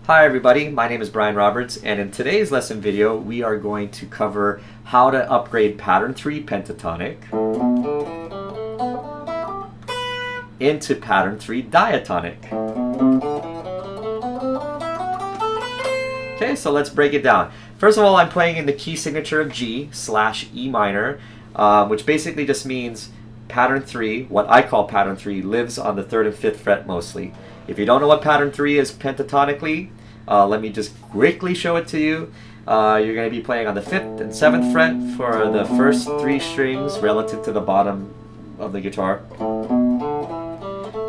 Hi everybody, my name is Brian Roberts, and in today's lesson video we are going to cover how to upgrade pattern 3 pentatonic into pattern 3 diatonic. Okay, so let's break it down. First of all, I'm playing in the key signature of G/E minor, which basically just means pattern 3, what I call pattern 3, lives on the 3rd and 5th fret mostly. If you don't know what pattern 3 is pentatonically, let me just quickly show it to you. You're going to be playing on the 5th and 7th fret for the first 3 strings relative to the bottom of the guitar.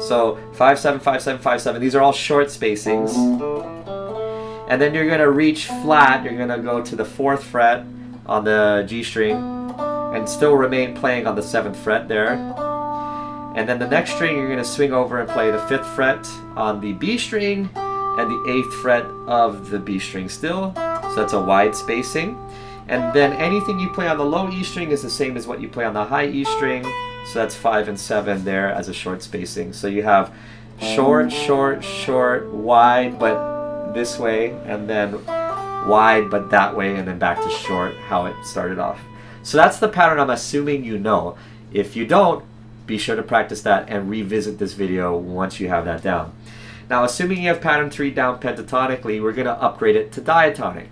So 5, 7, 5, 7, 5, 7. These are all short spacings. And then you're going to reach flat. You're going to go to the 4th fret on the G string and still remain playing on the 7th fret there. And then the next string you're going to swing over and play the 5th fret on the B string and the 8th fret of the B string still. So that's a wide spacing. And then anything you play on the low E string is the same as what you play on the high E string. So that's 5 and 7 there as a short spacing. So you have short, short, short, wide, but this way, and then wide, but that way, and then back to short, how it started off. So that's the pattern I'm assuming you know. If you don't, be sure to practice that and revisit this video once you have that down. Now, assuming you have pattern 3 down pentatonically, we're going to upgrade it to diatonic.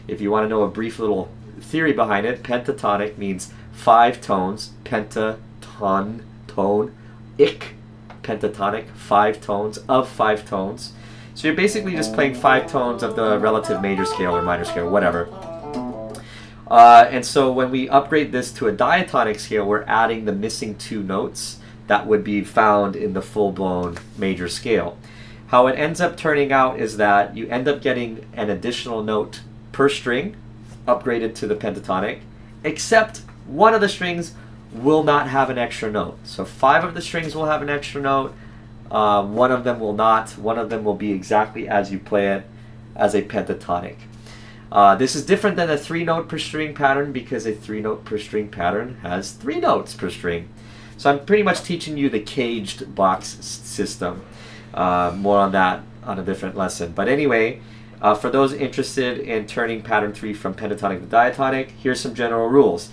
If you want to know a brief little theory behind it, pentatonic means 5 tones, pentaton, tone, ic, pentatonic, 5 tones of 5 tones. So you're basically just playing 5 tones of the relative major scale or minor scale, whatever. And so when we upgrade this to a diatonic scale, we're adding the missing 2 notes that would be found in the full-blown major scale. How it ends up turning out is that you end up getting an additional note per string upgraded to the pentatonic, except one of the strings will not have an extra note. So 5 of the strings will have an extra note. One of them will not. One of them will be exactly as you play it as a pentatonic. This is different than a 3-note per string pattern because a 3-note per string pattern has 3 notes per string. So I'm pretty much teaching you the caged box system. More on that on a different lesson. But anyway, for those interested in turning pattern 3 from pentatonic to diatonic, here's some general rules.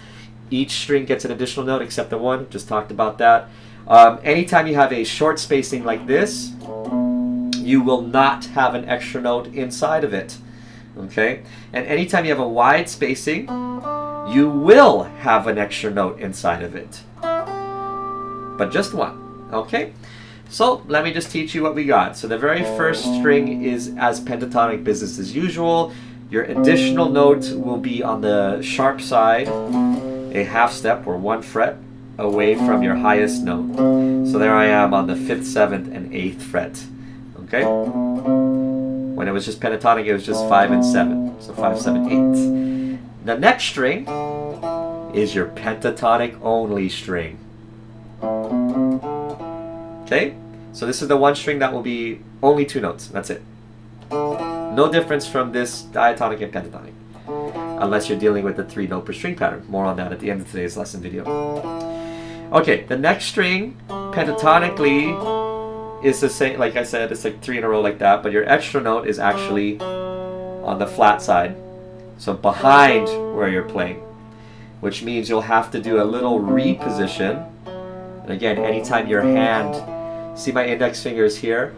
Each string gets an additional note except the one. Just talked about that. Anytime you have a short spacing like this, you will not have an extra note inside of it. Okay? And anytime you have a wide spacing, you will have an extra note inside of it. But just one. Okay? So let me just teach you what we got. So the very first string is as pentatonic business as usual. Your additional note will be on the sharp side, a half step or 1 fret away from your highest note. So there I am on the 5th, 7th, and 8th fret. Okay? When it was just pentatonic, it was just 5 and 7. So 5, 7, 8. The next string is your pentatonic only string. Okay? So this is the one string that will be only 2 notes. That's it. No difference from this diatonic and pentatonic, unless you're dealing with the 3-note per string pattern. More on that at the end of today's lesson video. Okay, the next string, pentatonically, is the same, like I said, it's like 3 in a row like that, but your extra note is actually on the flat side, so behind where you're playing, which means you'll have to do a little reposition. And again, anytime your hand, see my index finger is here?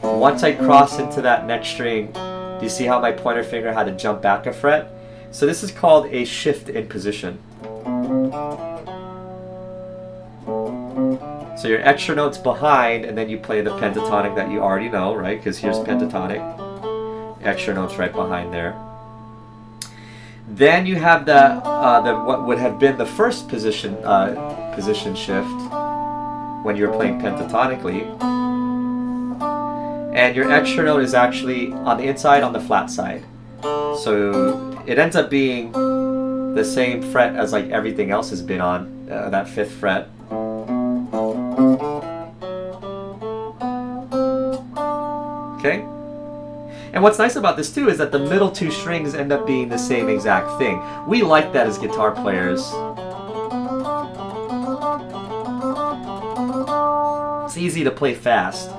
Once I cross into that next string, do you see how my pointer finger had to jump back a fret? So this is called a shift in position. So your extra note's behind, and then you play the pentatonic that you already know, right? Because here's pentatonic. Extra note's right behind there. Then you have the what would have been the first position shift when you're playing pentatonically. And your extra note is actually on the inside, on the flat side. So it ends up being the same fret as like everything else has been on, that 5th fret. Okay? And what's nice about this too is that the middle 2 strings end up being the same exact thing. We like that as guitar players. It's easy to play fast.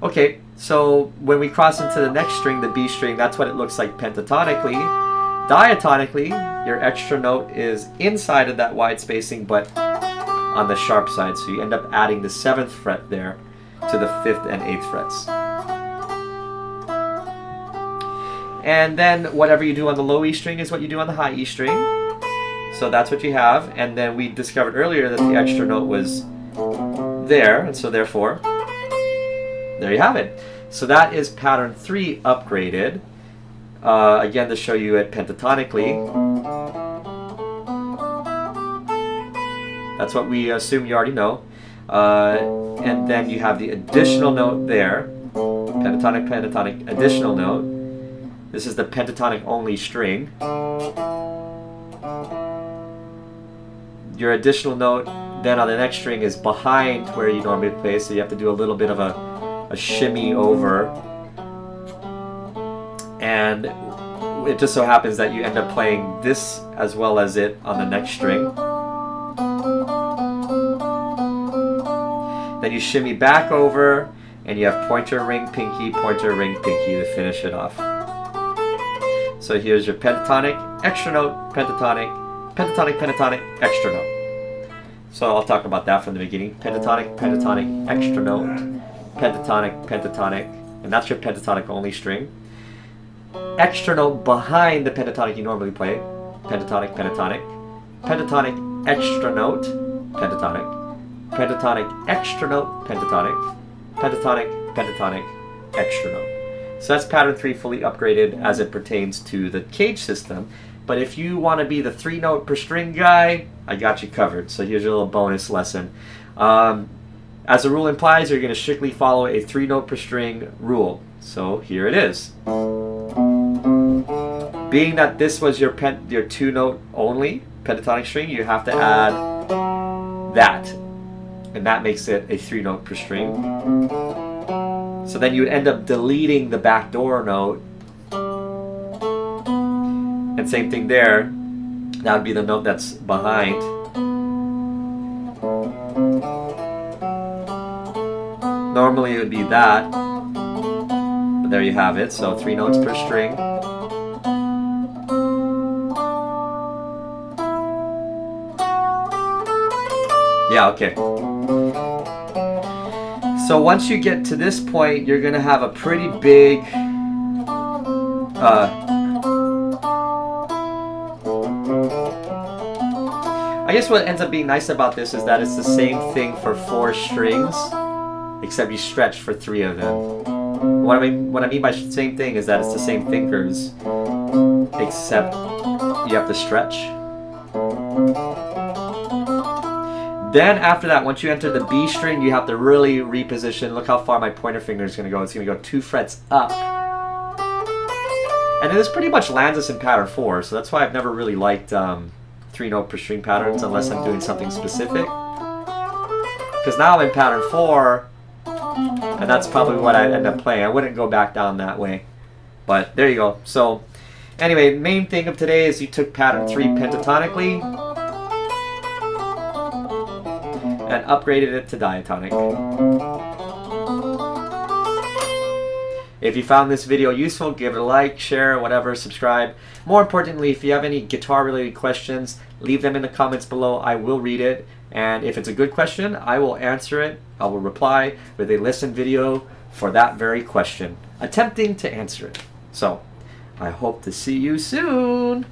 Okay, So when we cross into the next string, the B string, that's what it looks like pentatonically. Diatonically, your extra note is inside of that wide spacing, but on the sharp side. So you end up adding the 7th fret there to the 5th and 8th frets. And then whatever you do on the low E string is what you do on the high E string. So that's what you have. And then we discovered earlier that the extra note was there, and so therefore, there you have it. So that is pattern 3 upgraded. Again, to show you it pentatonically. That's what we assume you already know. And then you have the additional note there. Pentatonic, pentatonic, additional note. This is the pentatonic only string. Your additional note then on the next string is behind where you normally play, so you have to do a little bit of a shimmy over. And it just so happens that you end up playing this as well as it on the next string. Then you shimmy back over, and you have pointer, ring, pinky to finish it off. So here's your pentatonic, extra note, pentatonic, pentatonic, pentatonic, extra note. So I'll talk about that from the beginning. Pentatonic, pentatonic, extra note, pentatonic, pentatonic, and that's your pentatonic only string. Extra note behind the pentatonic you normally play. Pentatonic, pentatonic, pentatonic, extra note, pentatonic, pentatonic, extra note, pentatonic, pentatonic, pentatonic, extra note. So that's pattern 3 fully upgraded as it pertains to the cage system. But if you want to be the 3 note per string guy, I got you covered. So here's your little bonus lesson. As the rule implies, you're going to strictly follow a 3 note per string rule. So here it is. Being that this was your 2 note only pentatonic string, you have to add that. And that makes it a 3 note per string. So then you would end up deleting the backdoor note. And same thing there. That would be the note that's behind. Normally it would be that. But there you have it. So 3 notes per string. Yeah, okay. So once you get to this point, you're going to have a pretty big I guess what ends up being nice about this is that it's the same thing for 4 strings, except you stretch for 3 of them. What I mean by same thing is that it's the same fingers, except you have to stretch. Then after that, once you enter the B string, you have to really reposition. Look how far my pointer finger is going to go. It's going to go 2 frets up. And then this pretty much lands us in pattern 4, so that's why I've never really liked 3 note per string patterns unless I'm doing something specific. Because now I'm in pattern 4, and that's probably what I end up playing. I wouldn't go back down that way. But there you go. So anyway, the main thing of today is you took pattern 3 pentatonically and upgraded it to diatonic. If you found this video useful, give it a like, share, whatever, subscribe. More importantly, if you have any guitar-related questions, leave them in the comments below. I will read it, and if it's a good question, I will answer it. I will reply with a lesson video for that very question, attempting to answer it. So, I hope to see you soon.